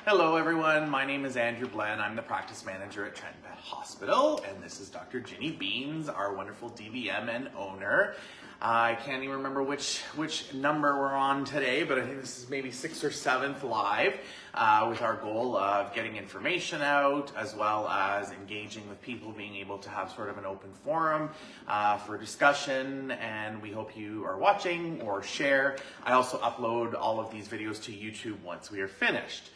Hello everyone, my name is Andrew Blenn. I'm the practice manager at Trenton Pet Hospital, and this is Dr. Ginny Beans, our wonderful DVM and owner. I can't even remember which number we're on today, but I think this is maybe 6th or 7th live with our goal of getting information out, as well as engaging with people, being able to have sort of an open forum for discussion, and we hope you are watching or share. I also upload all of these videos to YouTube once we are finished.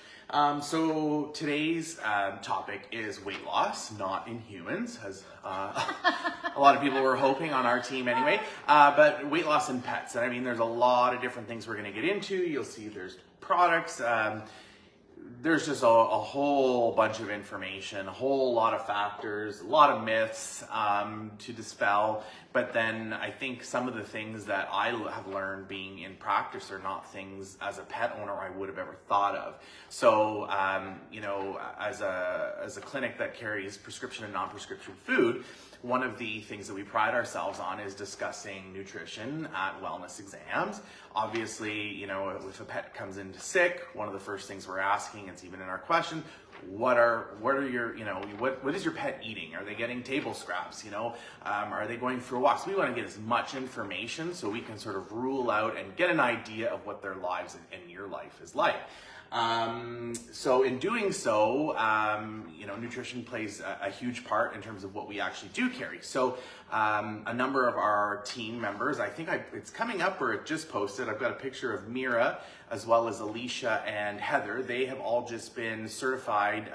So today's topic is weight loss, not in humans, as a lot of people were hoping on our team anyway, but weight loss in pets. And I mean, there's a lot of different things we're going to get into. You'll see there's products, there's just a whole bunch of information, a whole lot of factors, a lot of myths to dispel. But then I think some of the things that I have learned being in practice are not things as a pet owner I would have ever thought of. So, you know, as a clinic that carries prescription and non-prescription food, one of the things that we pride ourselves on is discussing nutrition at wellness exams. Obviously, you know, if a pet comes in sick, one of the first things we're asking, it's even in our question, what are your, you know, what is your pet eating? Are they getting table scraps? You know, are they going for walks? We want to get as much information so we can sort of rule out and get an idea of what their lives and your life is like. So in doing so, you know, nutrition plays a huge part in terms of what we actually do carry. So a number of our team members, I think it's coming up or it just posted, I've got a picture of Mira as well as Alicia and Heather. They have all just been certified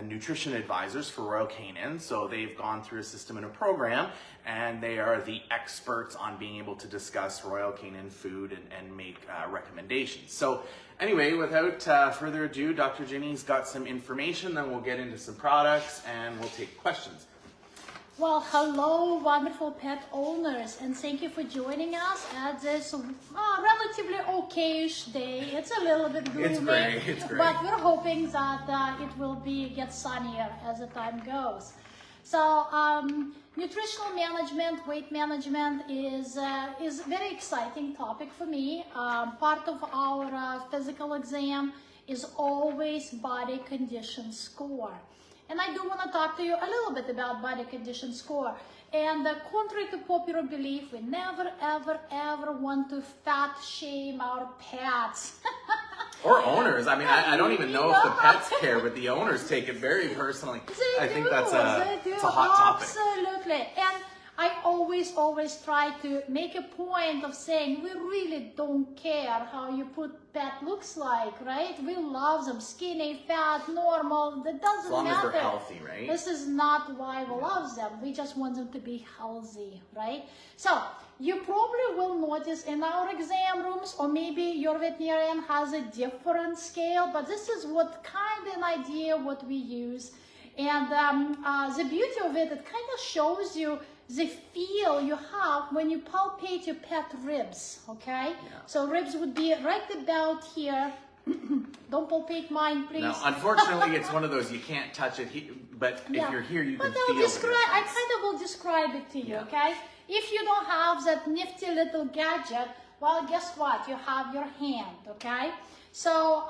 nutrition advisors for Royal Canin. So they've gone through a system and a program, and they are the experts on being able to discuss Royal Canin food and make recommendations. So anyway, without further ado, Dr. Ginny's got some information, then we'll get into some products and we'll take questions. Well, hello, wonderful pet owners, and thank you for joining us at this relatively okay-ish day. It's a little bit gloomy, It's gray. But we're hoping that it will get sunnier as the time goes. So, nutritional management, weight management is a very exciting topic for me. Part of our physical exam is always body condition score. And I do want to talk to you a little bit about body condition score. And contrary to popular belief, we never, ever, ever want to fat shame our pets. Or owners. I mean, I don't even know if the pets care, but the owners take it very personally. I think that's it's a hot topic. Absolutely. And I always try to make a point of saying we really don't care how your pet looks like, right? We love them, skinny, fat, normal, that doesn't matter. As long as they're healthy, right? This is not why we love them. We just want them to be healthy, right? So you probably will notice in our exam rooms, or maybe your veterinarian has a different scale, but this is what kind of an idea what we use. And the beauty of it, it kind of shows you the feel you have when you palpate your pet ribs, okay? Yeah. So ribs would be right about here. Don't palpate mine, please. No, unfortunately, it's one of those, you can't touch it, but if you're here, you can feel it. I kind of will describe it to you, okay? If you don't have that nifty little gadget, well, guess what? You have your hand, okay? So,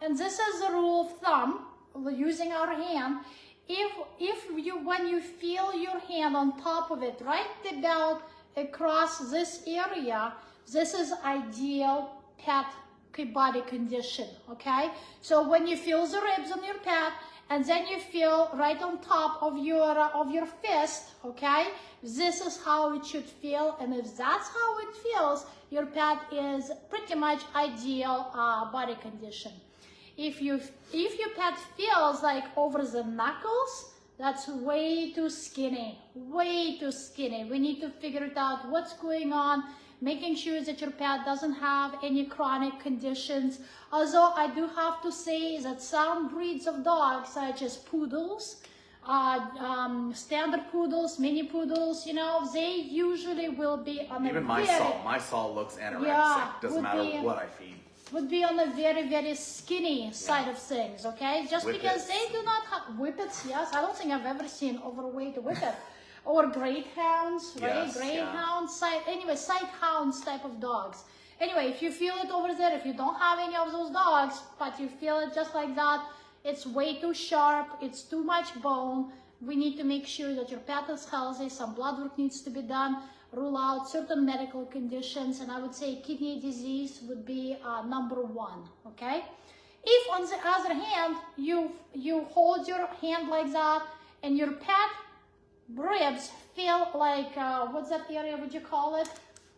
and this is the rule of thumb, using our hand. When you feel your hand on top of it, right about across this area, this is ideal pet body condition, okay? So when you feel the ribs on your pet, and then you feel right on top of your fist, okay? This is how it should feel, and if that's how it feels, your pet is pretty much ideal body condition. If your pet feels like over the knuckles, that's way too skinny, way too skinny. We need to figure it out what's going on, making sure that your pet doesn't have any chronic conditions. Although I do have to say that some breeds of dogs, such as poodles, standard poodles, mini poodles, you know, they usually will be on even my Saul looks anorexic. Yeah, doesn't matter what I feed. Would be on the very, very skinny side of things, okay? Just Whippets. because they do not have whippets, yes. I don't think I've ever seen overweight whippet. Or greyhounds, right? Yes, Greyhounds, sight hounds type of dogs. Anyway, if you feel it over there, if you don't have any of those dogs, but you feel it just like that, it's way too sharp, it's too much bone, we need to make sure that your pet is healthy, some blood work needs to be done, rule out certain medical conditions, and I would say kidney disease would be number one, okay? If on the other hand, you hold your hand like that and your pet ribs feel like, what's that area, would you call it?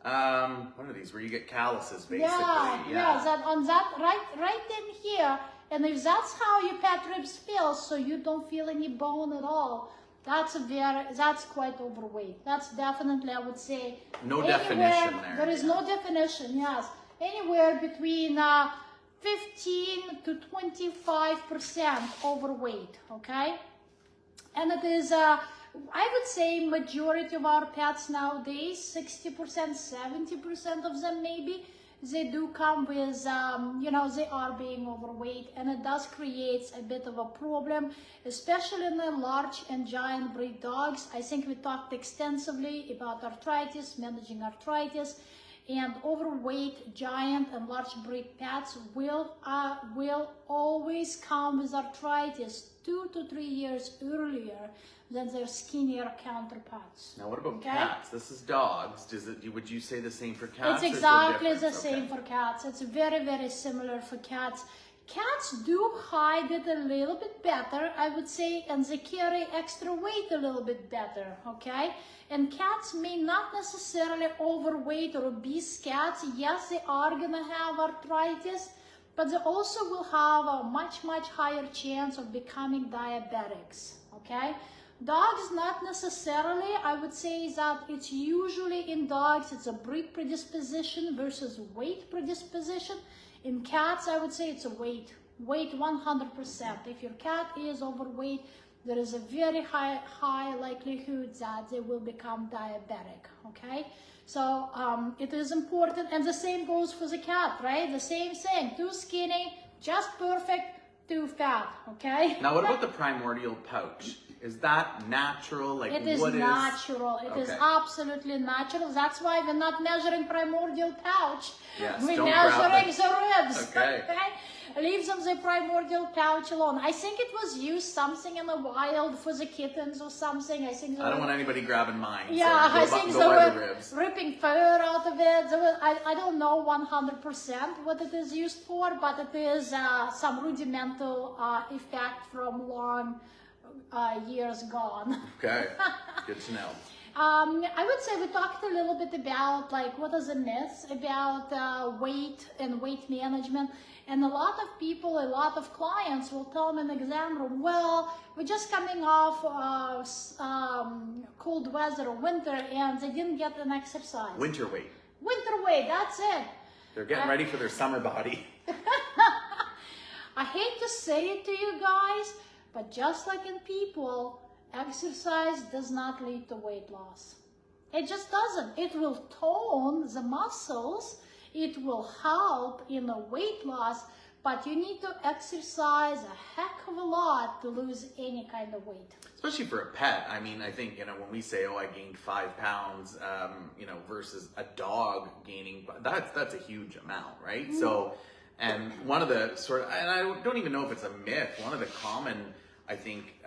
What are these, where you get calluses, basically? Yeah, that on that, right in here, and if that's how your pet ribs feel, so you don't feel any bone at all, that's quite overweight. That's definitely, I would say, no definition there. There is no definition, yes. Anywhere between 15 to 25% overweight, okay? And it is, I would say, majority of our pets nowadays, 60%, 70% of them maybe, they do come with, you know, they are being overweight, and it does create a bit of a problem, especially in the large and giant breed dogs. I think we talked extensively about arthritis, managing arthritis, and overweight giant and large breed pets will always come with arthritis 2 to 3 years earlier than their skinnier counterparts. Now, what about cats? This is dogs. Would you say the same for cats? It's exactly the same for cats. It's very, very similar for cats. Cats do hide it a little bit better, I would say, and they carry extra weight a little bit better, okay? And cats may not necessarily overweight or obese cats. Yes, they are gonna have arthritis, but they also will have a much, much higher chance of becoming diabetics, okay? Dogs, not necessarily. I would say that it's usually in dogs, it's a breed predisposition versus weight predisposition. In cats, I would say it's a weight 100%. If your cat is overweight, there is a very high likelihood that they will become diabetic, okay? So it is important, and the same goes for the cat, right? The same thing, too skinny, just perfect, too fat, okay? Now, what about the primordial pouch? Is that natural? Like, it is natural. It is absolutely natural. That's why we're not measuring primordial pouch. Yes, we're don't measuring the ribs. Okay. Leave them the primordial pouch alone. I think it was used something in the wild for the kittens or something. I think. I don't want anybody grabbing mine. Yeah, so I think they were ripping fur out of it. I don't know 100% what it is used for, but it is some rudimental effect from long years gone. Okay, good to know. I would say we talked a little bit about like what are the myths about weight and weight management, and a lot of people, a lot of clients will tell me in the exam room, well, we're just coming off cold weather or winter and they didn't get an exercise. Winter weight. Winter weight, that's it. They're getting ready for their summer body. I hate to say it to you guys, but just like in people, exercise does not lead to weight loss. It just doesn't. It will tone the muscles, it will help in the weight loss, but you need to exercise a heck of a lot to lose any kind of weight. Especially for a pet. I mean, I think, you know, when we say, oh, I gained 5 pounds, you know, versus a dog gaining, that's a huge amount, right? Mm-hmm. So, and one of the and I don't even know if it's a myth, one of the common, I think,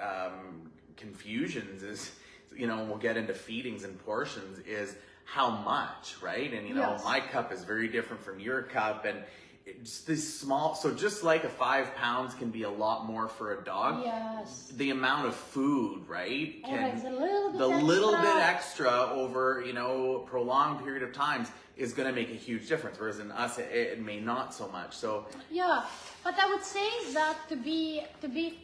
confusions is, you know, we'll get into feedings and portions, is how much, right? And, you know, yes, my cup is very different from your cup, and it's this small, so just like a 5 pounds can be a lot more for a dog, yes, the amount of food, right, can, the little bit extra over, you know, prolonged period of times is going to make a huge difference, whereas in us it may not so much. So yeah, but I would say that to be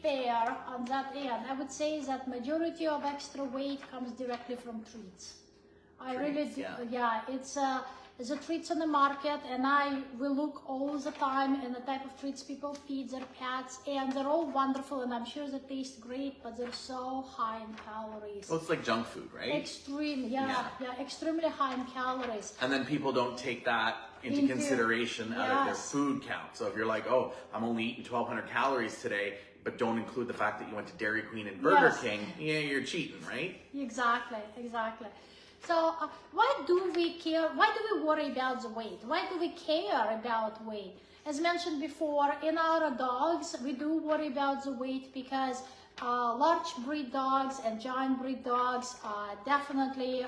fair on that end, I would say that majority of extra weight comes directly from treats. It's a treats on the market, and I will look all the time in the type of treats people feed their pets, and they're all wonderful, and I'm sure they taste great, but they're so high in calories. Well, it's like junk food, right? Extremely high in calories. And then people don't take that into consideration out of their food count. So if you're like, oh, I'm only eating 1,200 calories today, but don't include the fact that you went to Dairy Queen and Burger King, yeah, you're cheating, right? Exactly. So why do we care? Why do we worry about the weight? Why do we care about weight? As mentioned before, in our dogs, we do worry about the weight because large breed dogs and giant breed dogs, definitely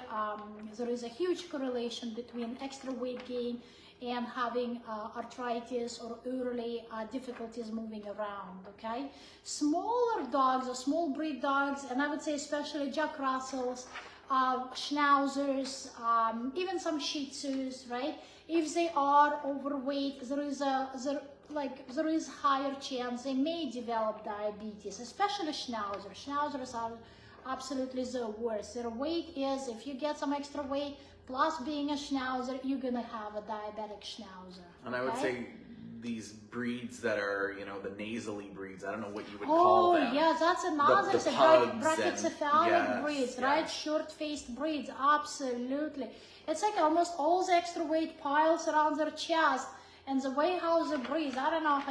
there is a huge correlation between extra weight gain and having arthritis or early difficulties moving around, okay? Smaller dogs or small breed dogs, and I would say especially Jack Russells, Schnauzers, even some Shih Tzus, right? If they are overweight, there is higher chance they may develop diabetes, especially Schnauzers. Schnauzers are absolutely the worst. Their weight is, if you get some extra weight, plus being a Schnauzer, you're gonna have a diabetic Schnauzer. And I would say these breeds that are, you know, the nasally breeds, I don't know what you would call them. Oh, yeah, that's another the pugs brachycephalic yes, breeds, yes. right? Short-faced breeds, absolutely. It's like almost all the extra weight piles around their chest, and the way how they breathe, I don't know,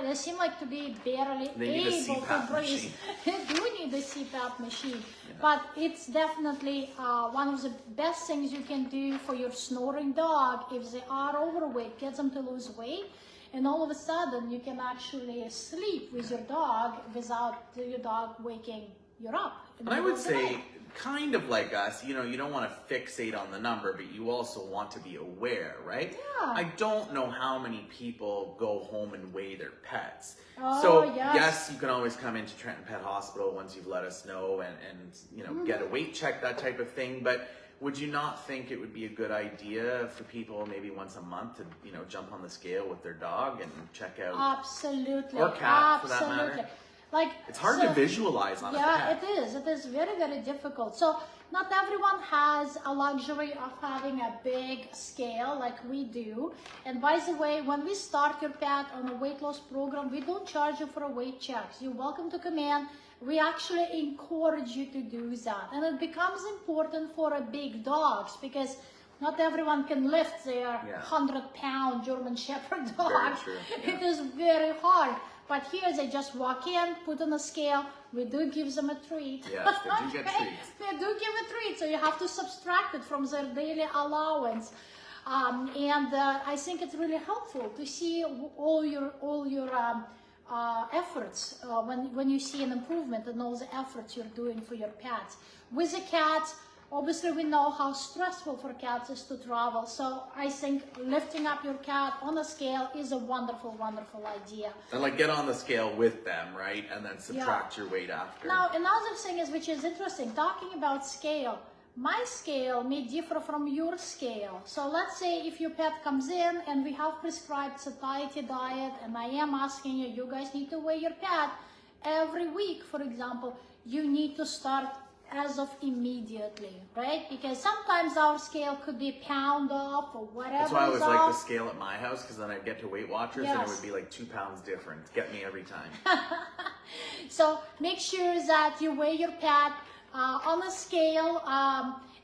they seem like to be barely able to breathe. They do need a CPAP machine. Yeah. But it's definitely one of the best things you can do for your snoring dog. If they are overweight, get them to lose weight, and all of a sudden you can actually sleep with your dog without your dog waking you up. And I would say, kind of like us, you know, you don't want to fixate on the number, but you also want to be aware, right? Yeah. I don't know how many people go home and weigh their pets. Oh, so yes, you can always come into Trenton Pet Hospital once you've let us know and you know, get a weight check, that type of thing. But would you not think it would be a good idea for people maybe once a month to, you know, jump on the scale with their dog and check out? Absolutely. Or cat, absolutely. for that matter. Like, it's hard to visualize on a pet. Yeah, it is. It is very, very difficult. So not everyone has a luxury of having a big scale like we do. And by the way, when we start your pet on a weight loss program, we don't charge you for a weight check. You're welcome to come in. We actually encourage you to do that. And it becomes important for a big dogs because not everyone can lift their 100-pound German Shepherd dog. Very true. Yeah. It is very hard. But here they just walk in, put on a scale. We do give them a treat. Yes, they do get treats. They do give a treat, so you have to subtract it from their daily allowance. I think it's really helpful to see all your efforts when you see an improvement in all the efforts you're doing for your pets. With the cats, obviously we know how stressful for cats is to travel, so I think lifting up your cat on a scale is a wonderful, wonderful idea. And like get on the scale with them, right? And then subtract your weight after. Now, another thing is, which is interesting, talking about scale, my scale may differ from your scale. So let's say if your pet comes in and we have prescribed satiety diet and I am asking you, you guys need to weigh your pet every week, for example, you need to start as of immediately, right? Because sometimes our scale could be pound off or whatever. That's why I always like the scale at my house, because then I'd get to Weight Watchers and it would be like 2 pounds different. Get me every time. So make sure that you weigh your pet on a scale,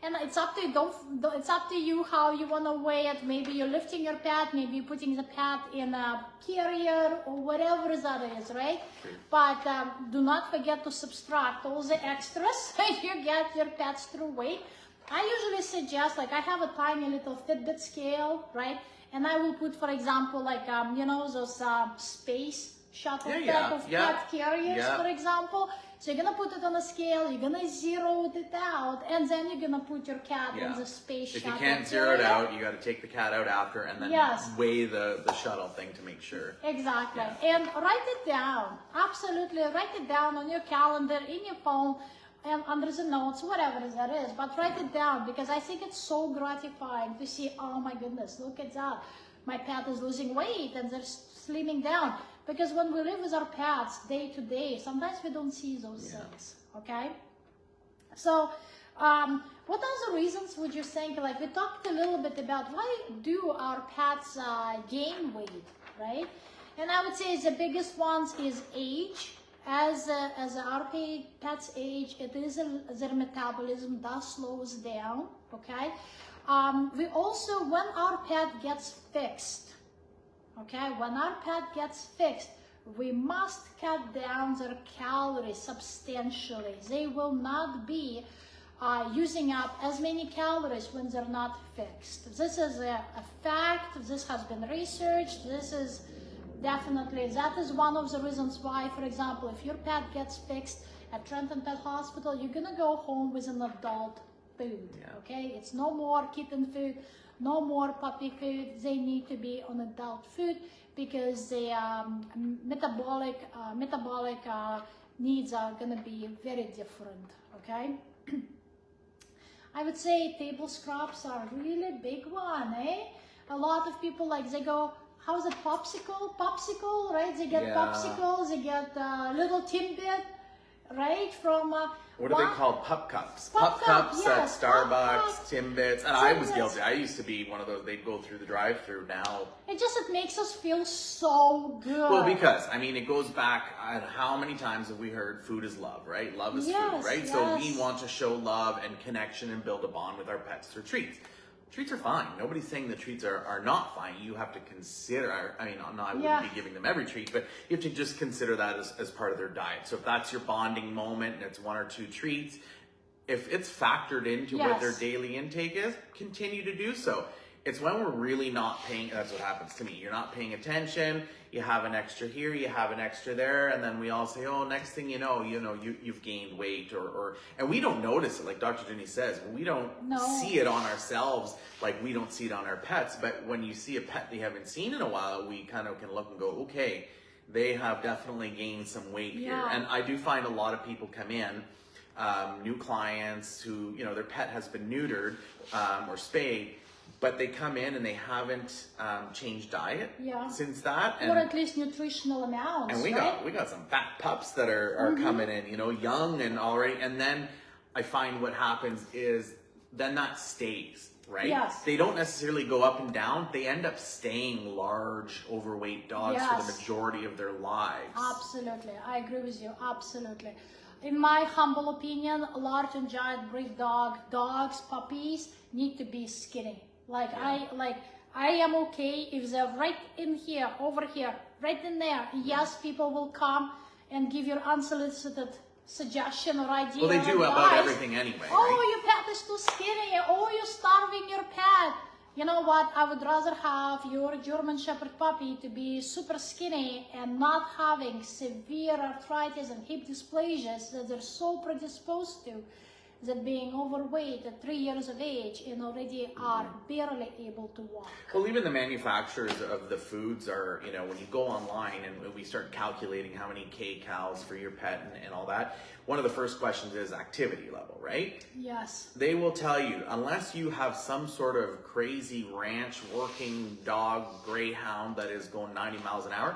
and it's up to you. It's up to you how you want to weigh it. Maybe you're lifting your pet, maybe you're putting the pet in a carrier or whatever that is, right? Sure. But do not forget to subtract all the extras and you get your pet's true weight. I usually suggest, like, I have a tiny little Fitbit scale, right? And I will put, for example, like you know, those space shuttle type of pet carriers, for example. So you're gonna put it on a scale, you're gonna zero it out, and then you're gonna put your cat in the space shuttle. If you can't zero it out, you got to take the cat out after and then weigh the shuttle thing to make sure. Exactly. And write it down. Absolutely, write it down on your calendar, in your phone, and under the notes, whatever that is. But write it down, because I think it's so gratifying to see, oh my goodness, look at that. My pet is losing weight and they're slimming down. Because when we live with our pets day to day, sometimes we don't see those things, okay? So what other reasons would you think? Like, we talked a little bit about why do our pets gain weight, right? And I would say the biggest ones is age. As our pets age, their metabolism does slows down, okay? We also, when our pet gets fixed, okay, when our pet gets fixed, we must cut down their calories substantially. They will not be using up as many calories when they're not fixed. This is a fact. This has been researched. This is definitely, that is one of the reasons why, for example, if your pet gets fixed at Trenton Pet Hospital, you're gonna go home with an adult food, okay? It's no more kitten food, no more puppy food. They need to be on adult food because the metabolic needs are gonna be very different, okay? I would say table scraps are a really big one, eh? A lot of people, like, they go, how's it, popsicle, right? They get popsicles, they get little Timbit, right? From what are they called? Pup cups. Pup cups at yes, Starbucks, Timbits. And I was guilty. I used to be one of those. They'd go through the drive-through. Now it makes us feel so good. Well, because I mean, it goes back on how many times have we heard food is love, right? Love is food, right? Yes. So we want to show love and connection and build a bond with our pets through treats. Treats are fine. Nobody's saying the treats are not fine. You have to consider, I mean, no, I wouldn't be giving them every treat, but you have to just consider that as part of their diet. So if that's your bonding moment and it's 1 or 2 treats, if it's factored into what their daily intake is, continue to do so. It's when we're really not paying, that's what happens to me. You're not paying attention, you have an extra here, you have an extra there, and then we all say, oh, next thing you know, you've gained weight, and we don't notice it, like Dr. Jenny says, we don't see it on ourselves like we don't see it on our pets, but when you see a pet they haven't seen in a while, we kind of can look and go, okay, they have definitely gained some weight here. And I do find a lot of people come in, new clients who, their pet has been neutered or spayed, but they come in and they haven't changed diet since that, or at least nutritional amounts. And we got some fat pups that are coming in, young and already. And then I find what happens is then that stays, right? Yes. They don't necessarily go up and down. They end up staying large, overweight dogs for the majority of their lives. Absolutely, I agree with you. Absolutely. In my humble opinion, large and giant breed dogs, puppies need to be skinny. I am okay if they're right in here, over here, right in there. Yes, people will come and give you unsolicited suggestion or idea. Well, they do about everything anyway. Oh, right? your pet is too skinny. Oh, you're starving your pet. You know what? I would rather have your German Shepherd puppy to be super skinny and not having severe arthritis and hip dysplasias that they're so predisposed to, that being overweight at 3 years of age and already are barely able to walk. Well, even the manufacturers of the foods are, when you go online and we start calculating how many kcals for your pet and all that, one of the first questions is activity level, right? Yes. They will tell you, unless you have some sort of crazy ranch working dog, greyhound that is going 90 miles an hour,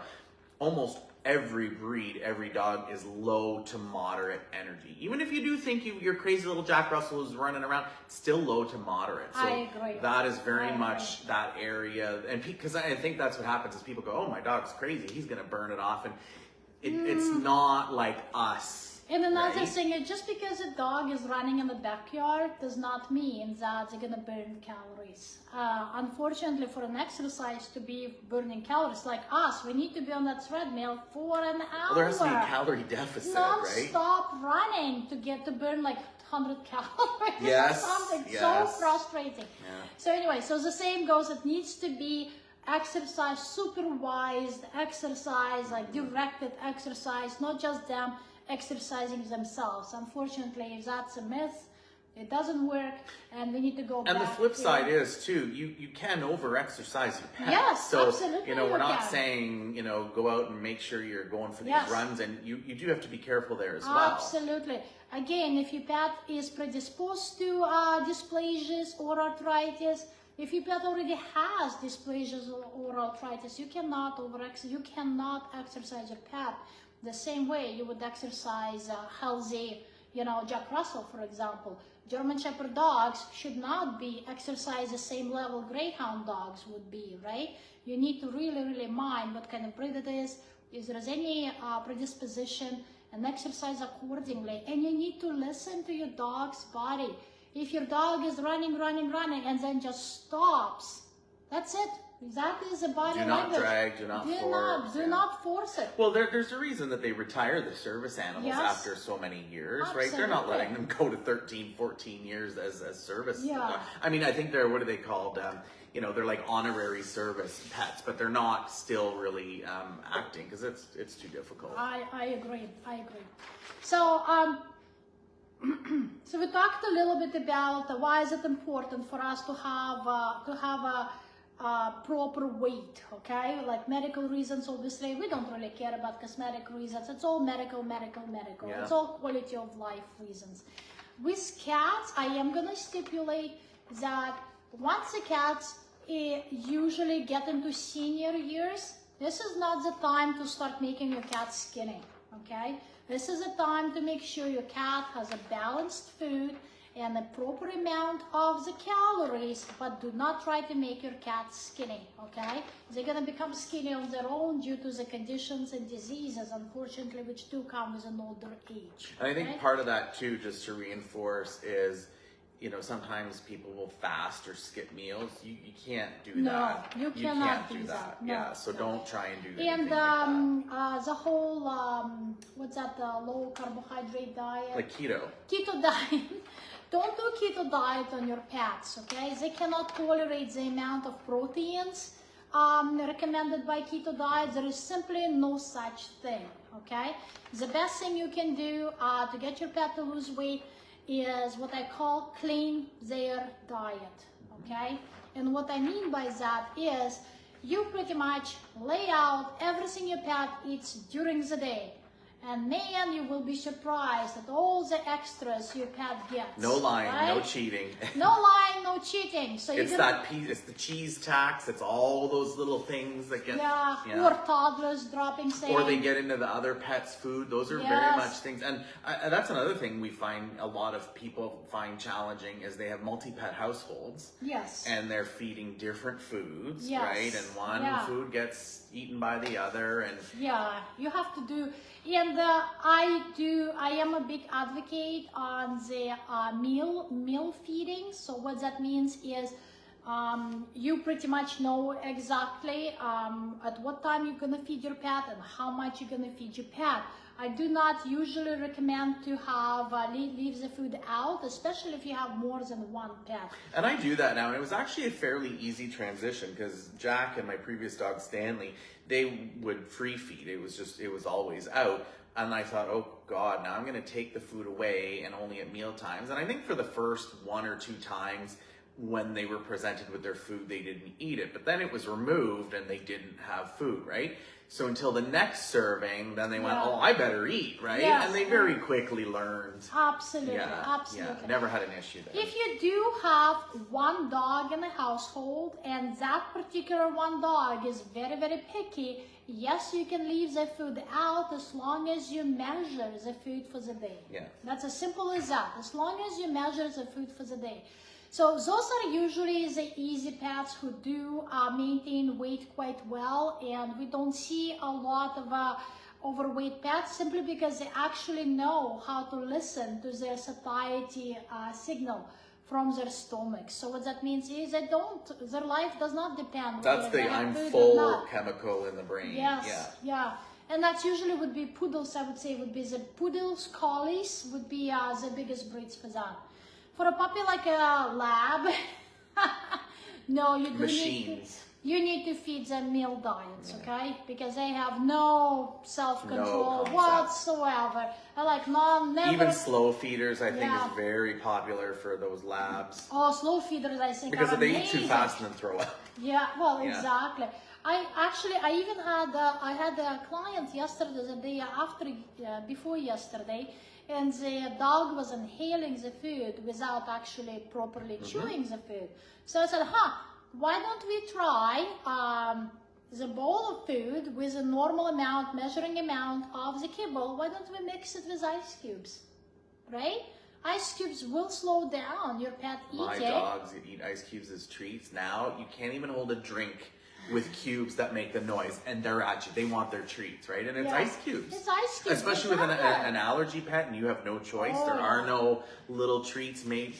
almost every breed, every dog is low to moderate energy. Even if you do think your crazy little Jack Russell is running around, it's still low to moderate. So I agree. that is very much that area. And because I think that's what happens is people go, oh, my dog's crazy, he's going to burn it off. And it's not like us. And another thing is, just because a dog is running in the backyard does not mean that they're gonna burn calories. Unfortunately, for an exercise to be burning calories, like us, we need to be on that treadmill for an hour. Well, there has to be a calorie deficit, right? Non-stop running to burn like 100 calories yes, or something. Yes. So frustrating. Yeah. So anyway, so the same goes, it needs to be exercise, supervised exercise, like directed exercise, not just them exercising themselves. Unfortunately, if that's a myth, it doesn't work, and we need to go back. And the flip side is too, you can over exercise your pet. Yes, so, absolutely. we're not saying, go out and make sure you're going for these runs, and you do have to be careful there as well. Absolutely. Again, if your pet is predisposed to dysplasias or arthritis, if your pet already has dysplasias or arthritis, you cannot exercise your pet the same way you would exercise healthy, Jack Russell, for example. German Shepherd dogs should not be exercised the same level Greyhound dogs would be, right? You need to really, really mind what kind of breed it is, if there is any predisposition, and exercise accordingly. And you need to listen to your dog's body. If your dog is running, and then just stops, that's it. Exactly, is a body Do not language. drag, do not force. Do not force it. Well, there's a reason that they retire the service animals Yes. after so many years, right? They're not letting them go to 13, 14 years as service. Yeah. I mean, I think they're, what are they called? They're like honorary service pets, but they're not still really acting because it's too difficult. I agree. So, so we talked a little bit about why is it important for us to have a proper weight, okay? Like medical reasons, obviously, we don't really care about cosmetic reasons. It's all medical. Yeah. It's all quality of life reasons. With cats, I am gonna stipulate that once the cats usually get into senior years, this is not the time to start making your cat skinny, okay? This is a time to make sure your cat has a balanced food and a proper amount of the calories, but do not try to make your cat skinny, okay? They're gonna become skinny on their own due to the conditions and diseases, unfortunately, which do come with an older age. And I think part of that too, just to reinforce, is sometimes people will fast or skip meals. You can't do that. No, you cannot do that. No, yeah, so don't try and do that. And the whole what's that? The low carbohydrate diet. Like keto. Keto diet. Don't do keto diet on your pets, okay? They cannot tolerate the amount of proteins recommended by keto diet. There is simply no such thing, okay? The best thing you can do to get your pet to lose weight is what I call clean their diet, okay? And what I mean by that is you pretty much lay out everything your pet eats during the day. And man, you will be surprised at all the extras your pet gets. No lying, right? no cheating. No lying, no cheating. So it's it's the cheese tax. It's all those little things that get. Yeah. Or toddlers dropping things. Or they get into the other pets' food. Those are very much things. And that's another thing we find a lot of people find challenging is they have multi-pet households. Yes. And they're feeding different foods, yes. right? And one food gets eaten by the other. And yeah, you have to do. And I am a big advocate on the meal feeding. So what that means is you pretty much know exactly at what time you're gonna feed your pet and how much you're gonna feed your pet. I do not usually recommend to have leave the food out, especially if you have more than one pet. And I do that now, and it was actually a fairly easy transition because Jack and my previous dog Stanley, they would free feed. It was always out. And I thought, oh God, now I'm going to take the food away and only at meal times. And I think for the first 1 or 2 times when they were presented with their food, they didn't eat it. But then it was removed and they didn't have food, right? So until the next serving, then they went, oh, I better eat, right? Yes. And they very quickly learned. Absolutely, absolutely. Yeah, never had an issue there. If you do have one dog in a household and that particular one dog is very, very picky, yes, you can leave the food out as long as you measure the food for the day. Yeah. That's as simple as that, as long as you measure the food for the day. So those are usually the easy pets who do maintain weight quite well, and we don't see a lot of overweight pets simply because they actually know how to listen to their satiety signal from their stomach. So what that means is their life does not depend. That's the I'm full chemical in the brain. Yes, yeah. And that usually would be poodles, I would say, would be the poodles, collies would be the biggest breeds for that. For a puppy like a lab, no, you do you need to feed them meal diets, okay? Because they have no self-control whatsoever. They're like, no, never. Even slow feeders, I think, is very popular for those labs. Oh, slow feeders, I think, because are they amazing. eat too fast and then throw up. Yeah, well, exactly. I even had a client yesterday, the day after, before yesterday, and the dog was inhaling the food without actually properly chewing the food. So I said, why don't we try the bowl of food with a normal amount, measuring amount of the kibble? Why don't we mix it with ice cubes, right? Ice cubes will slow down your pet eating. My dogs eat ice cubes as treats. Now you can't even hold a drink with cubes that make the noise, and they want their treats, right? And it's ice cubes. It's ice cubes. Especially with an allergy pet and you have no choice. There are no little treats made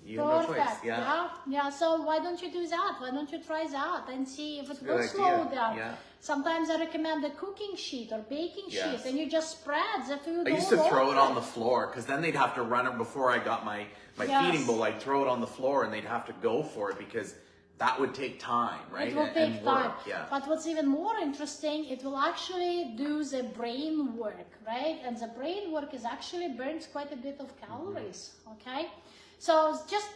You have no choice. Perfect. Yeah. Yeah. So why don't you do that? Why don't you try that and see if it will good slow idea. down? Yeah. Sometimes I recommend a cooking sheet or baking sheet, and you just spread the food. I used to throw it on the floor because then they'd have to run it before I got my feeding bowl. I'd throw it on the floor and they'd have to go for it because that would take time, right? It will take time. Yeah. But what's even more interesting, it will actually do the brain work, right? And the brain work is actually burns quite a bit of calories, okay? So just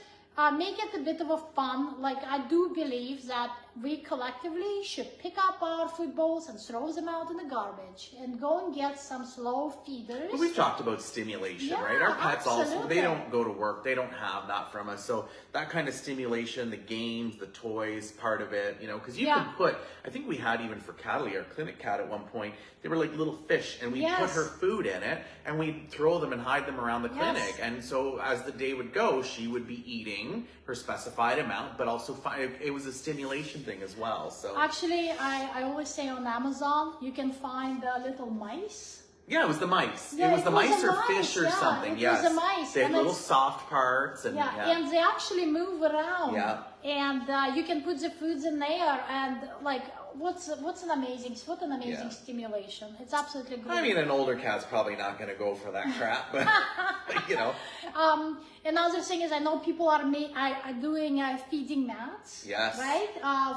make it a bit of a fun. Like, I do believe that we collectively should pick up our food bowls and throw them out in the garbage and go and get some slow feeders. Well, we've talked about stimulation, right? Our pets also, they don't go to work. They don't have that from us. So that kind of stimulation, the games, the toys, part of it, you know, because you can put, I think we had even for Cataly, our clinic cat at one point, they were like little fish and we put her food in it and we'd throw them and hide them around the clinic. And so as the day would go, she would be eating her specified amount, but also it was a stimulation thing as well. So actually, I always say on Amazon you can find little mice. Yeah, it was the mice. Yeah, it was the mice or fish or something. It was the mice. They had little soft parts and and they actually move around. Yeah. And you can put the foods in there and like what an amazing stimulation. It's absolutely great. I mean, an older cat's probably not going to go for that crap, but you know. Another thing is I know people are doing feeding mats. Yes. Right?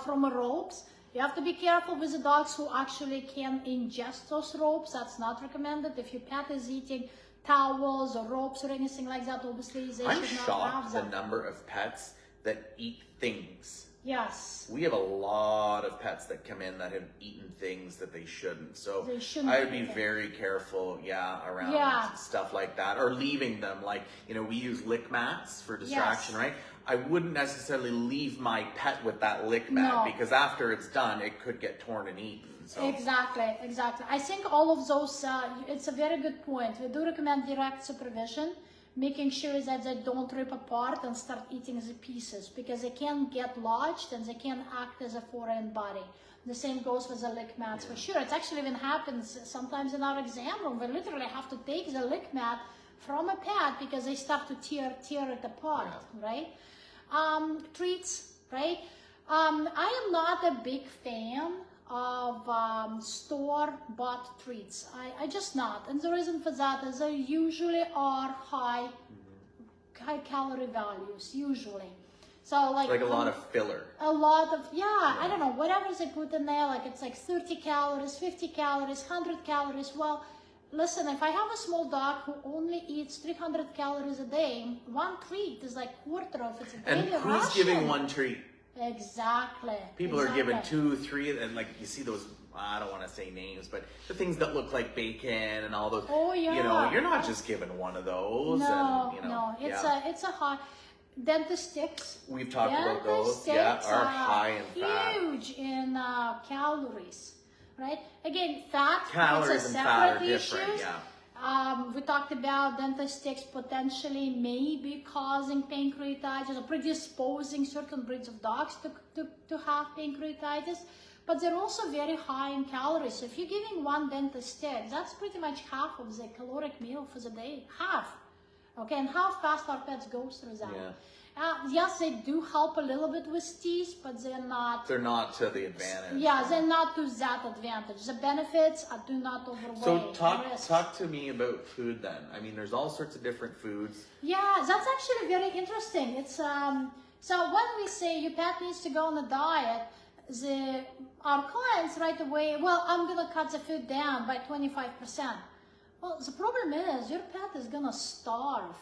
From ropes. You have to be careful with the dogs who actually can ingest those ropes. That's not recommended. If your pet is eating towels or ropes or anything like that, obviously they should not have that. I'm shocked the number of pets that eat things. Yes. We have a lot of pets that come in that have eaten things that they shouldn't. So I would be very careful, around stuff like that. Or leaving them, like, you know, we use lick mats for distraction, right? I wouldn't necessarily leave my pet with that lick mat because after it's done, it could get torn and eaten. So. Exactly. I think all of those, it's a very good point. We do recommend direct supervision, making sure that they don't rip apart and start eating the pieces because they can get lodged and they can act as a foreign body. The same goes with the lick mats for sure. It actually even happens sometimes in our exam room. We literally have to take the lick mat from a pet because they start to tear it apart, right? Treats, right? I am not a big fan of store-bought treats. I just not. And the reason for that is they usually are high calorie values, usually. So like a lot of filler. A lot of, I don't know, whatever they put in there, like it's like 30 calories, 50 calories, 100 calories. Well, listen, if I have a small dog who only eats 300 calories a day, one treat is like quarter of its daily ration. And who's giving one treat? Exactly. People are giving 2, 3, and like you see those, I don't want to say names, but the things that look like bacon and all those. Oh yeah. You know, you're not just giving one of those. No, and, you know, it's a high. Dentist sticks. We've talked about those. Are high in fat. Huge in calories. Right? Again, fat, calories it's a and fat are separate issue. different, we talked about dentist sticks potentially maybe causing pancreatitis or predisposing certain breeds of dogs to have pancreatitis, but they're also very high in calories. So if you're giving one dentist stick, that's pretty much half of the caloric meal for the day. Half. Okay, and how fast our pets go through that. Yes, they do help a little bit with teeth, but they're not. They're not to the advantage. Yeah, they're not to that advantage. The benefits do not outweigh. So talk to me about food then. I mean, there's all sorts of different foods. Yeah, that's actually very interesting. It's so when we say your pet needs to go on a diet, our clients right away, well, I'm gonna cut the food down by 25%. Well, the problem is your pet is gonna starve,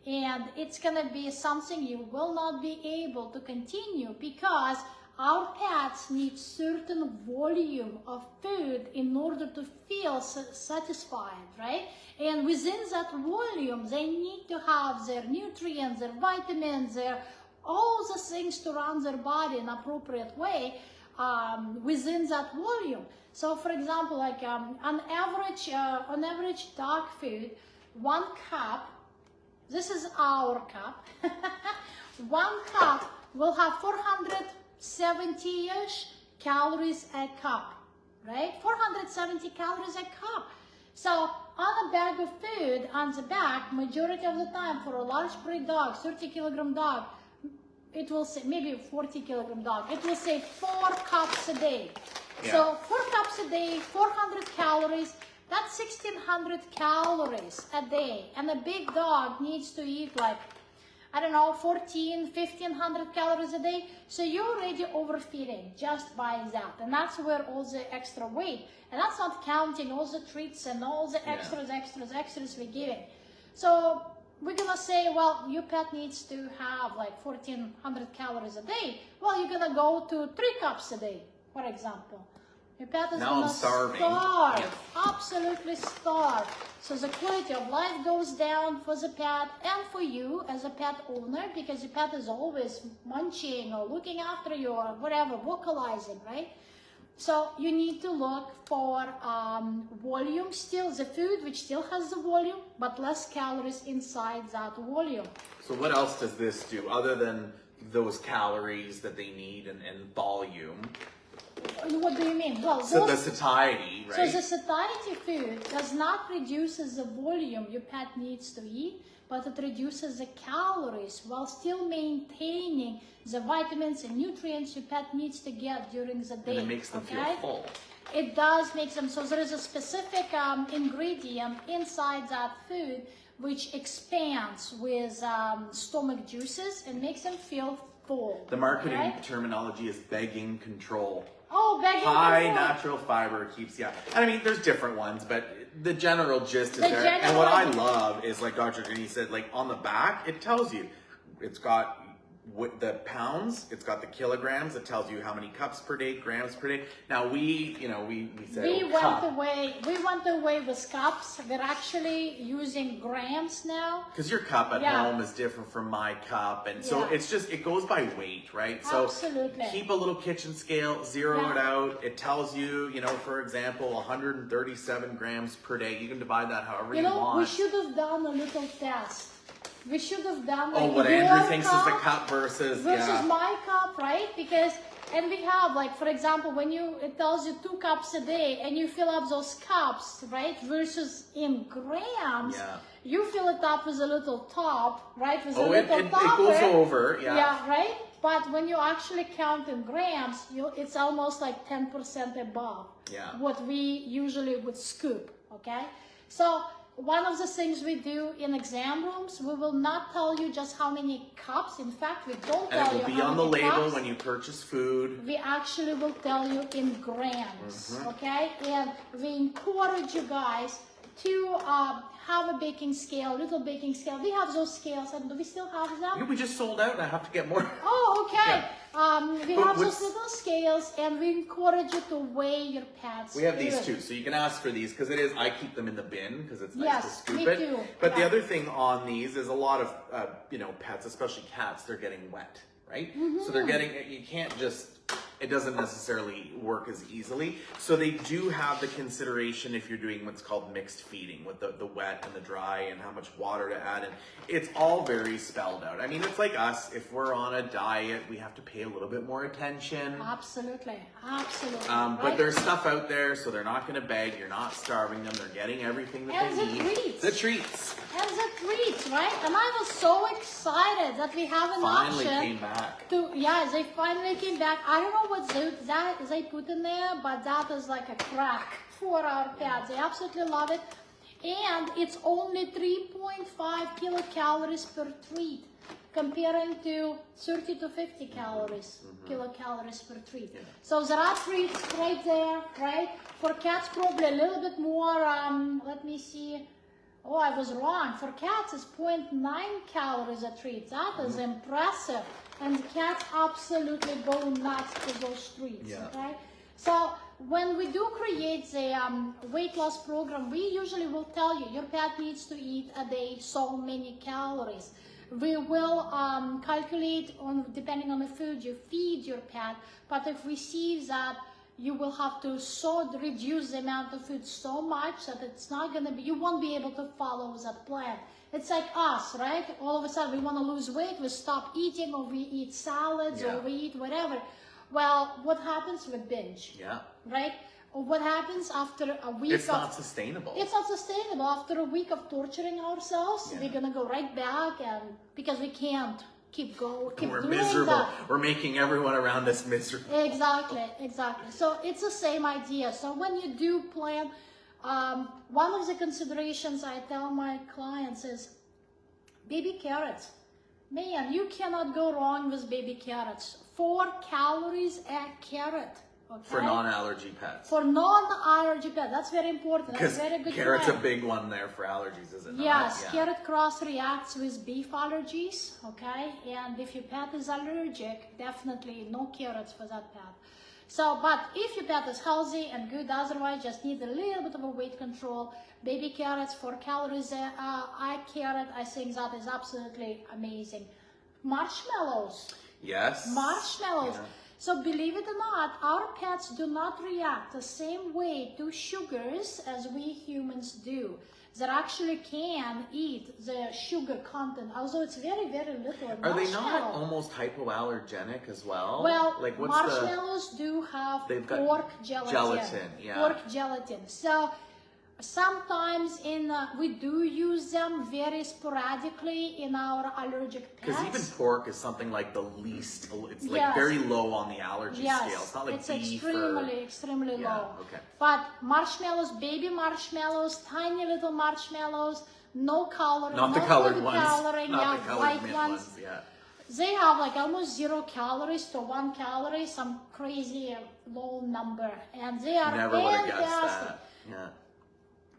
and it's gonna be something you will not be able to continue because our pets need certain volume of food in order to feel satisfied, right? And within that volume, they need to have their nutrients, their vitamins, all the things to run their body in an appropriate way within that volume. So, for example, like on average dog food, 1 cup. This is our cup. 1 cup will have 470-ish calories a cup, right? 470 calories a cup. So on a bag of food on the back, majority of the time for a large breed dog, 30-kilogram dog, it will say, maybe a 40-kilogram dog, it will say 4 cups a day. Yeah. So 4 cups a day, 400 calories, that's 1,600 calories a day. And a big dog needs to eat like, I don't know, 1,500 calories a day. So you're already overfeeding just by that. And that's where all the extra weight, and that's not counting all the treats and all the extras we're giving. So we're gonna say, well, your pet needs to have like 1,400 calories a day. Well, you're gonna go to 3 cups a day, for example. Your pet is Now I'm starving. starve, absolutely starve. So the quality of life goes down for the pet and for you as a pet owner, because your pet is always munching or looking after you or whatever, vocalizing, right? So you need to look for volume still, the food which still has the volume, but less calories inside that volume. So what else does this do other than those calories that they need and volume? What do you mean? Well, So the satiety, right? So the satiety food does not reduce the volume your pet needs to eat, but it reduces the calories while still maintaining the vitamins and nutrients your pet needs to get during the day. And it makes them feel full. It does make them, so there is a specific ingredient inside that food which expands with stomach juices and makes them feel full. The marketing right? terminology is begging control. Oh, begging High control. natural fiber keeps you. And I mean, there's different ones, but the general gist is The there. And general what I idea. love is, like Dr. Jenny said, like on the back, it tells you it's got the pounds, it's got the kilograms, it tells you how many cups per day, grams per day. Now we said We cup. went away with cups. We're actually using grams now. Because your cup at Yeah. home is different from my cup, and so Yeah. it's just, it goes by weight, right? So Absolutely. keep a little kitchen scale, zero Yeah. it out. It tells you, for example, 137 grams per day. You can divide that however you, want. We should have done a little test. We should have done Oh, like what your Andrew thinks is the cup cup versus versus my cup, right? Because, and we have like, for example, when it tells you 2 cups a day and you fill up those cups, right? Versus in grams, Yeah. you fill it up with a little top, right? With a Oh, it little goes topper. over, yeah. Yeah, right? But when you actually count in grams, it's almost like 10% above Yeah. what we usually would scoop, okay? So one of the things we do in exam rooms, we will not tell you just how many cups. In fact, we don't And tell it you will be how on the many label cups. when you purchase food. We actually will tell you in grams, okay? And we encourage you guys to have a baking scale, little baking scale. We have those scales, and do we still have them? We just sold out, and I have to get more. Oh, okay. We But have those what's- little scales, and we encourage you to weigh your pets. We have these food. too, so you can ask for these because I keep them in the bin because it's nice Yes, to scoop me it. too. But the Yeah. other thing on these is a lot of pets, especially cats, they're getting wet, right? So they're getting, you can't just, it doesn't necessarily work as easily. So they do have the consideration if you're doing what's called mixed feeding with the wet and the dry and how much water to add. And it's all very spelled out. I mean, it's like us, if we're on a diet, we have to pay a little bit more attention. Absolutely, absolutely. But right? there's stuff out there, so they're not going to beg. You're not starving them. They're getting everything that And they the need. treats. The treats And the treats, right? And I was so excited that we have an finally option came back. they finally came back. I don't know what they put in there, but that is like a crack for our pets. They absolutely love it. And it's only 3.5 kilocalories per treat, comparing to 30 to 50 calories, kilocalories per treat. So there are treats right there, right? For cats, probably a little bit more, let me see. Oh, I was wrong. For cats, it's 0.9 calories a treat. That is impressive. And cats absolutely go nuts for those treats, Yeah. okay? So when we do create the weight loss program, we usually will tell you, your pet needs to eat a day so many calories. We will calculate on, depending on the food you feed your pet, but if we see that you will have to reduce the amount of food so much that it's not going to be, you won't be able to follow that plan. It's like us, right? All of a sudden we want to lose weight, we stop eating, or we eat salads, Yeah. or we eat whatever. Well, what happens with binge? Yeah. Right? what happens after a week It's not sustainable. It's not sustainable. After a week of torturing ourselves, we're gonna go right back, and because we can't keep We're doing miserable. that. We're making everyone around us miserable. Exactly. So it's the same idea. So when you do plan, one of the considerations I tell my clients is baby carrots. Man, you cannot go wrong with baby carrots. 4 calories a carrot. Okay? For non-allergy pets. For non-allergy pets, that's very important. That's Because very good. carrot's a point. big one there for allergies, is it not? Yes, Yeah. carrot cross reacts with beef allergies, okay? And if your pet is allergic, definitely no carrots for that pet. So, but if your pet is healthy and good, otherwise just need a little bit of a weight control, baby carrots, 4 calories a carrot, I think that is absolutely amazing. Marshmallows. Yes. Marshmallows. Yeah. So believe it or not, our pets do not react the same way to sugars as we humans do. They actually can eat the sugar content, although it's very, very little. Are they not almost hypoallergenic as well? Well, like what's marshmallows do have They've got pork gelatin. yeah. Pork gelatin. So sometimes we do use them very sporadically in our allergic pets. Because even pork is something like the least, it's like Yes. very low on the allergy Yes, scale. It's not like it's beef extremely Yeah, low. okay. But marshmallows, baby marshmallows, tiny little marshmallows, no coloring, Not the no colored food ones. coloring, Not the colored white mint ones. Yeah. They have like almost 0 calories to 1 calorie, some crazy low number, and they are Never would have fantastic. guessed that. Yeah.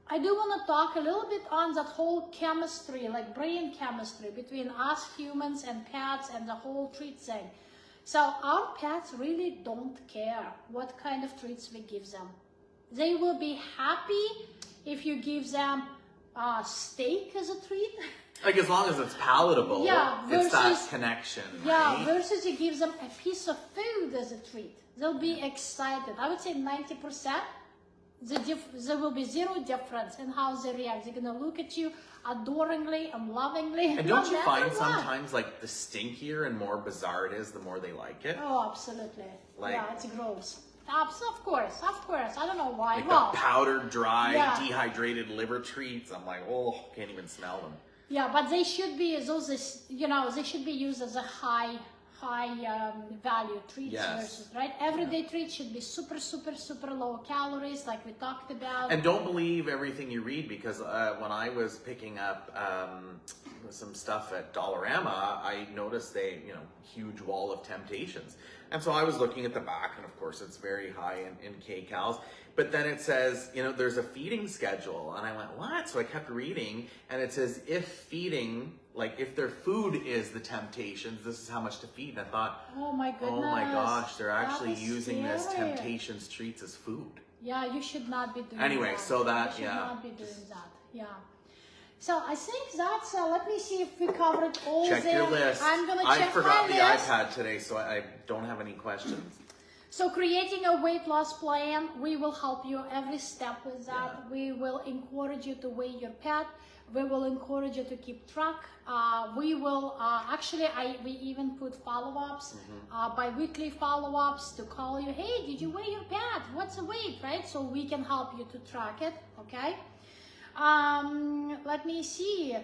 I do want to talk a little bit on that whole chemistry, like brain chemistry between us humans and pets and the whole treat thing. So our pets really don't care what kind of treats we give them. They will be happy if you give them steak as a treat. Like as long as it's palatable, Yeah, it's that versus- connection, Yeah, right? versus you give them a piece of food as a treat. They'll be excited. I would say 90%. There will be 0 difference in how they react. They're gonna look at you adoringly and lovingly. And don't no you matter find what. sometimes like the stinkier and more bizarre it is, the more they like it? Oh, absolutely. Like- Yeah, it's gross. Of course. I don't know why. Like well, the powdered, dry, Yeah. dehydrated liver treats. I'm like, oh, can't even smell them. yeah, but they should be they should be used as a high value treats Yes. versus everyday treats should be super low calories, like we talked about. And don't believe everything you read, because when I was picking up some stuff at Dollarama, I noticed huge wall of temptations. And so I was looking at the back, and of course it's very high in kcals. But then it says, there's a feeding schedule. And I went, what? So I kept reading, and it says, if their food is the temptations, this is how much to feed. And I thought, Oh my goodness. oh my gosh, they're That actually is using this scary. temptations treats as food. Yeah, you should not be doing Anyway, that. so that, you should yeah. not be doing that. Yeah. So I think that's, let me see if we covered all Check the... your list. I'm going to I check forgot my the list. iPad today, so I don't have any questions. So creating a weight loss plan, we will help you every step with that. Yeah. We will encourage you to weigh your pet. We will encourage you to keep track. We will, we even put follow-ups, bi-weekly follow-ups to call you. Hey, did you weigh your pet? What's the weight, right? So we can help you to track it, okay? Let me see.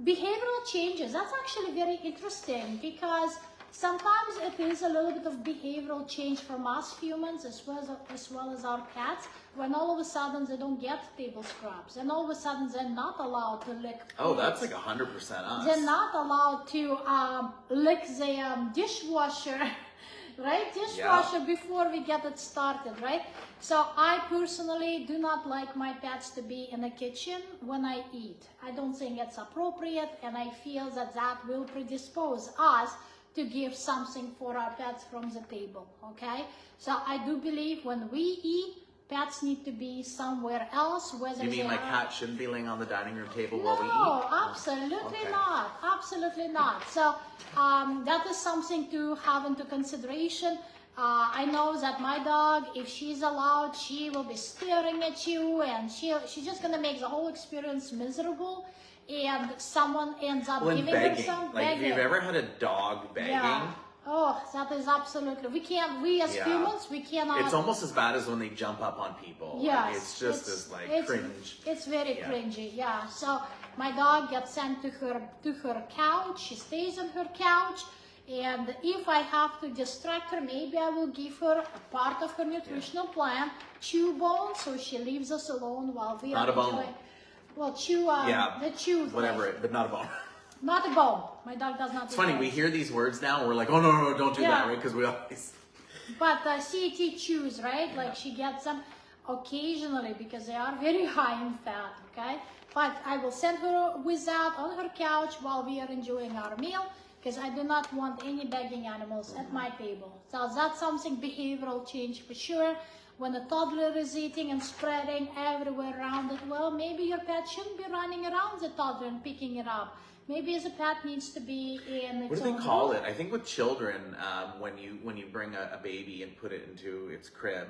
Behavioral changes. That's actually very interesting because sometimes it is a little bit of behavioral change from us humans as well as our cats, when all of a sudden they don't get table scrubs and all of a sudden they're not allowed to lick Oh, plates. that's like 100% us. They're not allowed to lick the dishwasher, right? Dishwasher before we get it started, right? So I personally do not like my pets to be in the kitchen when I eat. I don't think it's appropriate, and I feel that that will predispose us to give something for our pets from the table, okay? So I do believe when we eat, pets need to be somewhere else, whether You mean they my are... cat shouldn't be laying on the dining room table while we eat? No, absolutely Okay. not. Absolutely not. So that is something to have into consideration. I know that my dog, if she's allowed, she will be staring at you, and she's just gonna make the whole experience miserable. And someone ends up Well, and giving her begging. some Like, if begging. you've ever had a dog begging, Yeah. Oh, that is absolutely. We as Yeah. humans, we cannot. It's almost as bad as when they jump up on people. Yes, Like, it's just as like cringe. It's very Yeah. cringy, yeah. So my dog gets sent to her couch. She stays on her couch, and if I have to distract her, maybe I will give her a part of her nutritional plan, chew bone, so she leaves us alone while we Not are a bone. enjoying. Well, chew. The chew. Whatever, but not a bone. Not a bone. My dog does not. It's funny, we hear these words now and we're like, oh no, don't do that, right? Because we always... But CET chews, right? Like she gets them occasionally because they are very high in fat, okay? But I will send her with that on her couch while we are enjoying our meal because I do not want any begging animals at my table. So that's something behavioral change for sure. When a toddler is eating and spreading everywhere around it, well, maybe your pet shouldn't be running around the toddler and picking it up. Maybe as a pet needs to be in its What do own they call room. it? I think with children, when you bring a baby and put it into its crib,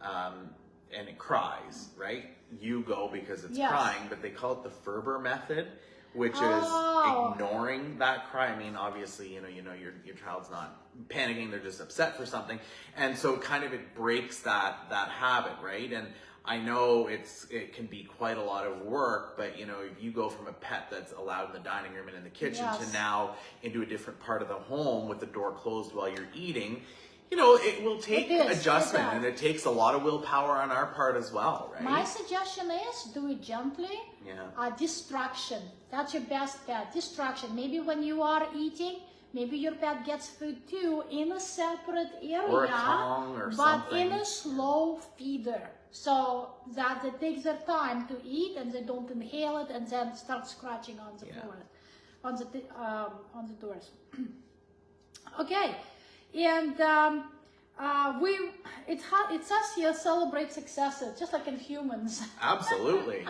and it cries, right? You go because it's Yes. crying, but they call it the Ferber method, which Oh. is ignoring that cry. I mean, obviously, your child's not panicking; they're just upset for something, and so kind of it breaks that habit, right? And I know it can be quite a lot of work, but if you go from a pet that's allowed in the dining room and in the kitchen Yes. to now into a different part of the home with the door closed while you're eating, it will take It is, adjustment, it does. and it takes a lot of willpower on our part as well, right? My suggestion is do it gently. Yeah. Distraction. That's your best bet. Distraction. Maybe when you are eating, maybe your pet gets food too in a separate area. Or a Kong or but something. in a slow feeder. So that it takes their time to eat and they don't inhale it and then start scratching on the floor, on the doors. Okay. And it says here celebrate successes, just like in humans. Absolutely.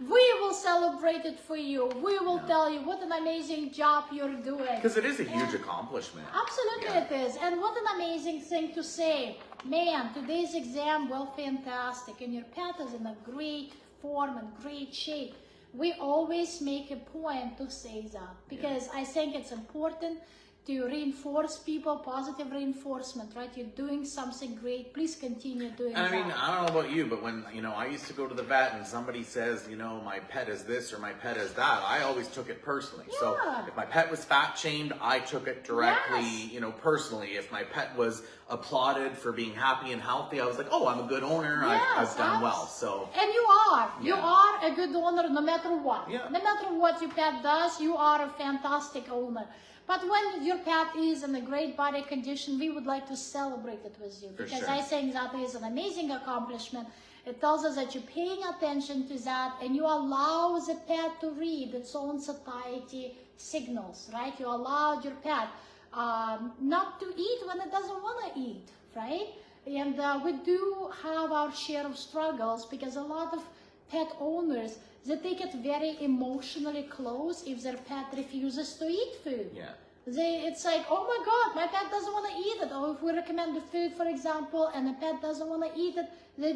We will celebrate it for you. We will tell you what an amazing job you're doing. Because it is a huge accomplishment. Absolutely Yeah. it is. And what an amazing thing to say. Man, today's exam, well, fantastic. And your pet is in a great form and great shape. We always make a point to say that because I think it's important to reinforce people, positive reinforcement, right? You're doing something great. Please continue doing And I mean, that. I don't know about you, but when, I used to go to the vet and somebody says, my pet is this or my pet is that, I always took it personally. So Yeah. if my pet was fat shamed, I took it directly, Yes. Personally. If my pet was applauded for being happy and healthy, I was like, oh, I'm a good owner. I've done well. So And you are. You Yeah. are a good owner no matter what. Yeah. No matter what your pet does, you are a fantastic owner. But when your pet is in a great body condition, we would like to celebrate it with you. For Because sure. I think that is an amazing accomplishment. It tells us that you're paying attention to that and you allow the pet to read its own satiety signals, right? You allowed your pet not to eat when it doesn't want to eat, right? And we do have our share of struggles because a lot of pet owners, they take it very emotionally close if their pet refuses to eat food. yeah. It's like, oh my God, my pet doesn't want to eat it. Or if we recommend the food, for example, and the pet doesn't want to eat it, they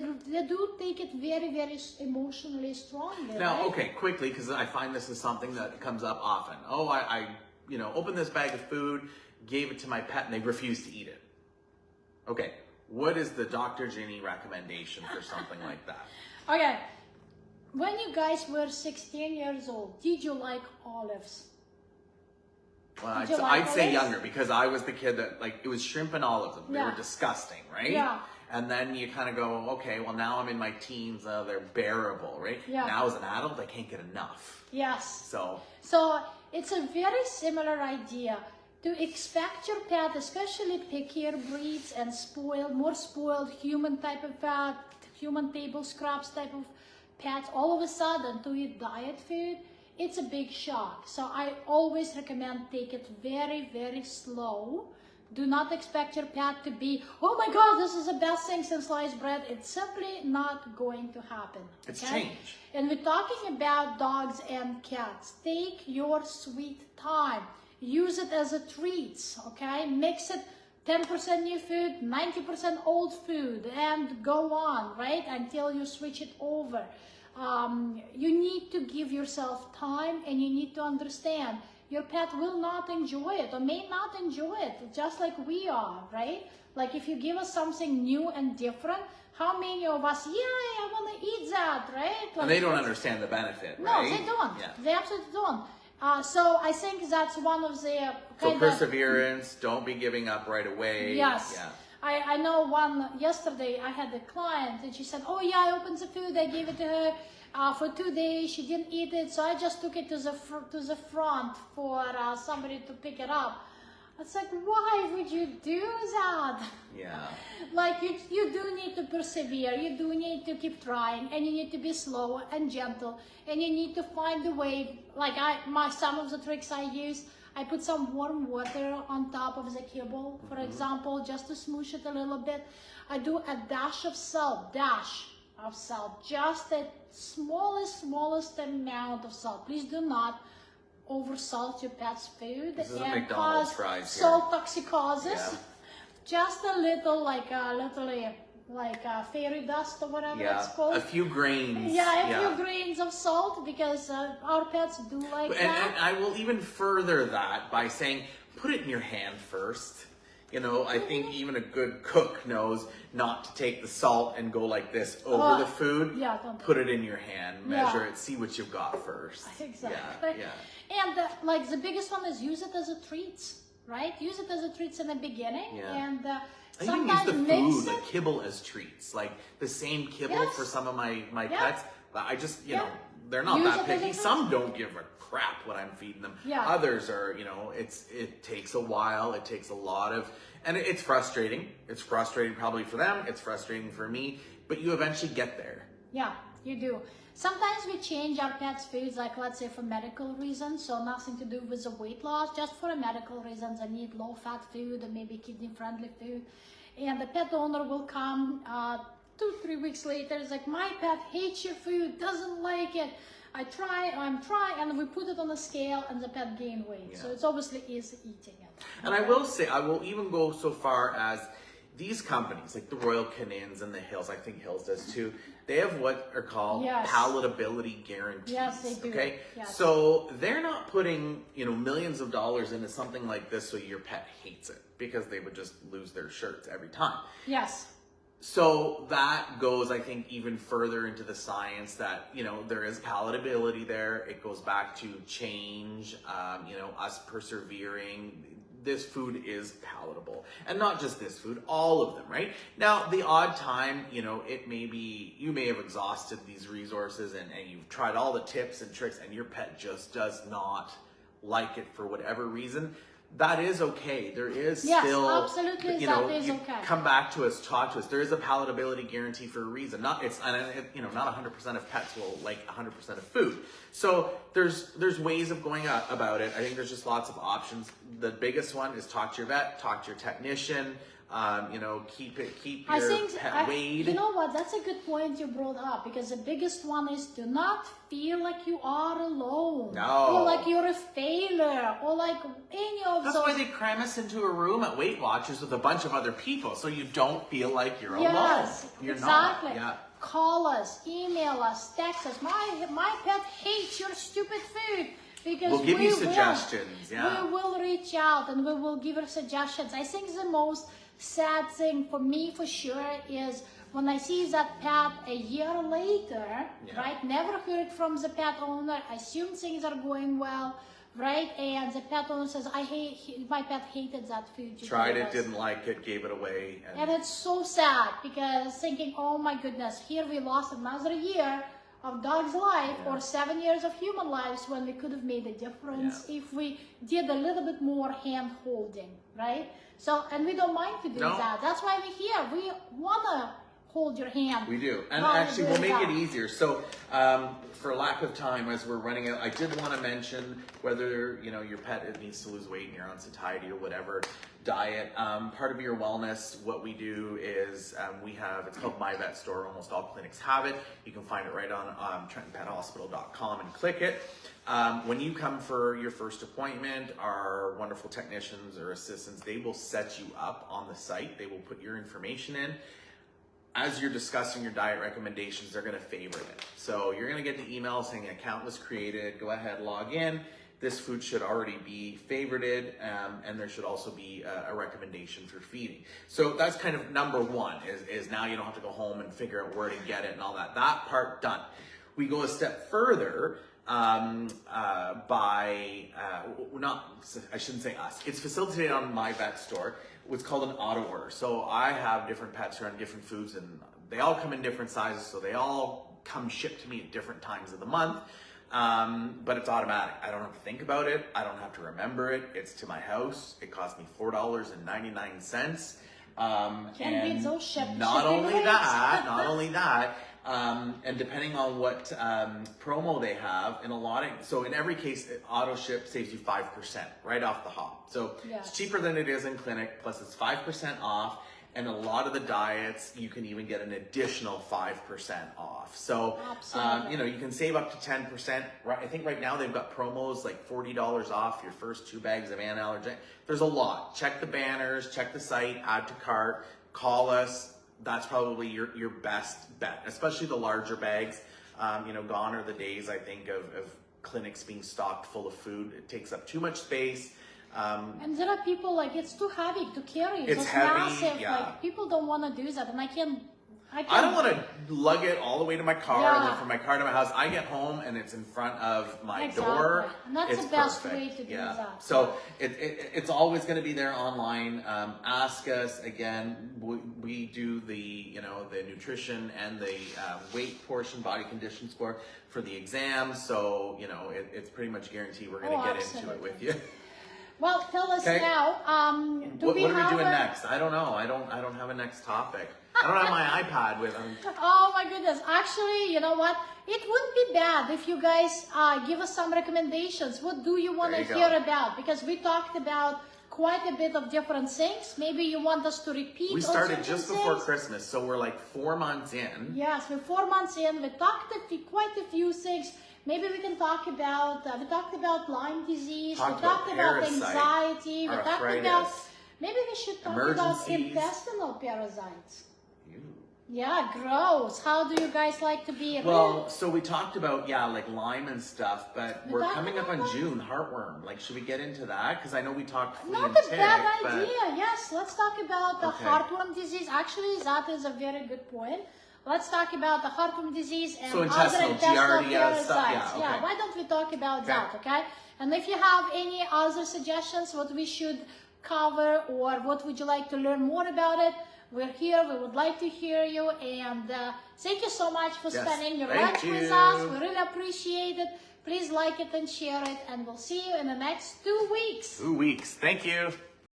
do take it very, very emotionally strongly. Now, right? okay, quickly, because I find this is something that comes up often. Oh, I opened this bag of food, gave it to my pet, and they refused to eat it. Okay, what is the Dr. Ginny recommendation for something like that? Okay, when you guys were 16 years old, did you like olives? Well, Did you like I'd say olives? younger because I was the kid that, it was shrimp and olives. They Yeah. were disgusting, right? Yeah. And then you kind of go, okay, well, now I'm in my teens. They're bearable, right? Yeah. Now as an adult, I can't get enough. Yes. So, It's a very similar idea to expect your pet, especially pickier breeds and more spoiled human type of pet, human table scraps type of pets, all of a sudden to eat diet food. It's a big shock. So I always recommend take it very, very slow. Do not expect your pet to be, oh my God, this is the best thing since sliced bread. It's simply not going to happen. It's okay? change. And we're talking about dogs and cats. Take your sweet time. Use it as a treat, okay? Mix it 10% new food, 90% old food, and go on, right? Until you switch it over. You need to give yourself time and you need to understand your pet will not enjoy it or may not enjoy it, just like we are, right? Like if you give us something new and different, how many of us, yeah, I want to eat that, right? Like, and they don't understand the benefit, no, right? they don't. Yeah. They absolutely don't. So I think that's one of the So perseverance, don't be giving up right away. Yes. Yeah. I know yesterday I had a client and she said, oh yeah, I opened the food, I gave it to her for 2 days, she didn't eat it, so I just took it to the front for somebody to pick it up. It's like, why would you do that? Yeah. Like you do need to persevere, you do need to keep trying, and you need to be slow and gentle, and you need to find the way. Like some of the tricks I use, I put some warm water on top of the kibble, for example, just to smoosh it a little bit. I do a dash of salt, just the smallest amount of salt. Please do not oversalt your pet's food This isn't and McDonald's cause fries here. salt toxicosis. Yeah. Just a little, like fairy dust or whatever it's called. A few grains. Yeah, a few grains of salt, because our pets do like that. And I will even further that by saying, put it in your hand first. You know, I think even a good cook knows not to take the salt and go like this over the food. Yeah, don't put it in your hand, measure Yeah. it, see what you've got first. Exactly. Yeah. And like the biggest one is use it as a treat, right? Use it as a treat in the beginning, Yeah. and I sometimes even use mix the food, it. the kibble as treats, like the same kibble Yes. for some of my Yeah. pets. But I just, you Yeah. know, they're not Use that it as a picky. treat. Some don't give a crap what I'm feeding them. Yeah. Others are, you know, it takes a while. It takes a lot of, and it's frustrating. It's frustrating probably for them. It's frustrating for me. But you eventually get there. Yeah, you do. Sometimes we change our pets' foods, like let's say for medical reasons, so nothing to do with the weight loss, just for medical reasons. I need low-fat food or maybe kidney-friendly food. And the pet owner will come 2-3 weeks later, it's like, my pet hates your food, doesn't like it. I'm trying, and we put it on a scale and the pet gained weight. Yeah. So it's obviously is eating it. And I will say, I will even go so far as these companies, like the Royal Canins and the Hills, I think Hills does too, they have what are called Yes. palatability guarantees. Yes, they do. Okay? Yes. So they're not putting, you know, millions of dollars into something like this so your pet hates it, because they would just lose their shirts every time. Yes. So that goes, I think, even further into the science that, you know, there is palatability there. It goes back to change, you know, us persevering. This food is palatable. And not just this food, all of them, right? Now, the odd time, you know, it may be, you may have exhausted these resources and you've tried all the tips and tricks and your pet just does not like it for whatever reason. That is okay. There is Yes, still, absolutely, you know, that is you okay. come back to us, talk to us. There is a palatability guarantee for a reason. Not it's, you know, not 100% of pets will like 100% of food. So there's ways of going about it. I think there's just lots of options. The biggest one is talk to your vet, talk to your technician. You know, keep your pet weighed. You know what? That's a good point you brought up, because the biggest one is do not feel like you are alone. No. Or like you're a failure, or like any of That's those. why they cram us into a room at Weight Watchers with a bunch of other people, so you don't feel like you're Yes, alone. You're exactly. not. Yeah. Call us, email us, text us. My pet hates your stupid food. Because We'll give you suggestions. Yeah. We will reach out and we will give you suggestions. I think the most sad thing for me, for sure, is when I see that pet a year later, right? Never heard from the pet owner. Assume things are going well, right? And the pet owner says, my pet hated that food. You Tried gave it, us." didn't like it, gave it away. And it's so sad, because thinking, oh my goodness, here we lost another year of dog's life, or 7 years of human lives, when we could have made a difference if we did a little bit more hand holding, right? So, and we don't mind to do that. That's why we're here. We wanna hold your hand. We do. And while actually, you're we'll doing make it that. easier. So, for lack of time, as we're running out, I did want to mention whether, you know, your pet needs to lose weight and you're on satiety or whatever diet. Part of your wellness, what we do is we have, it's called My Vet Store. Almost all clinics have it. You can find it right on TrentonPetHospital.com and click it. When you come for your first appointment, our wonderful technicians or assistants, they will set you up on the site. They will put your information in. As you're discussing your diet recommendations, they're going to favorite it. So you're going to get the email saying an account was created. Go ahead, log in. this food should already be favorited, and there should also be a recommendation for feeding. So that's kind of number one, is now you don't have to go home and figure out where to get it and all that. That part done. We go a step further I shouldn't say us. It's facilitated on my vet store. What's called an auto order. So I have different pets who are on different foods, and they all come in different sizes, so they all come shipped to me at different times of the month. But it's automatic. I don't have to think about it. I don't have to remember it. It's to my house. It cost me $4.99. Can't beat those shipping not only rates. that, and depending on what promo they have, so in every case, auto ship saves you 5% right off the hop. So Yes. it's cheaper than it is in clinic, plus it's 5% off. And a lot of the diets, you can even get an additional 5% off. So, Absolutely. you can save up to 10%. I think right now they've got promos like $40 off your first 2 bags of anti-allergen. There's a lot. Check the banners, check the site, add to cart, call us. That's probably your best bet, especially the larger bags. Gone are the days, I think, of clinics being stocked full of food. It takes up too much space. And there are people like it's too heavy to carry. It's heavy, massive. yeah. Like people don't want to do that, and I I don't want to lug it all the way to my car, and then Yeah. from my car to my house. I get home and it's in front of my Exactly. door. And that's It's the best perfect. way to do that. So it's always going to be there online. Ask us again. We do the the nutrition and the weight portion, body condition score for the exam. So it's pretty much guaranteed we're going to get into it with you. Well, tell us Okay. now. What are we doing next? I don't know. I don't have a next topic. I don't have my iPad with me. Oh my goodness! Actually, you know what? It wouldn't be bad if you guys give us some recommendations. What do you want to There you hear go. about? Because we talked about quite a bit of different things. Maybe you want us to repeat. We on started certain just before things. Christmas, so we're like 4 months in. Yes, we're 4 months in. We talked quite a few things. Maybe we can talk about. We talked about Lyme disease. Talked we talked about about parasite, anxiety. We talked about. arthritis, Maybe we should talk about emergencies. intestinal parasites. Ew. Yeah, gross. How do you guys like to be? Well, so we talked about, like Lyme and stuff, but We we're talked coming up about on that? June, heartworm. Like, should we get into that? Because I know we talked flea Not and a tick, bad but idea. Yes, let's talk about the Okay. heartworm disease. Actually, that is a very good point. Let's talk about the heartworm disease and So other intestinal, intestinal Giardia parasites. stuff, yeah, okay. Why don't we talk about Okay. that, okay? And if you have any other suggestions, what we should cover or what would you like to learn more about it, we're here. We would like to hear you. And thank you so much for Yes, spending your thank lunch with you. us. We really appreciate it. Please like it and share it. And we'll see you in the next 2 weeks. 2 weeks. Thank you.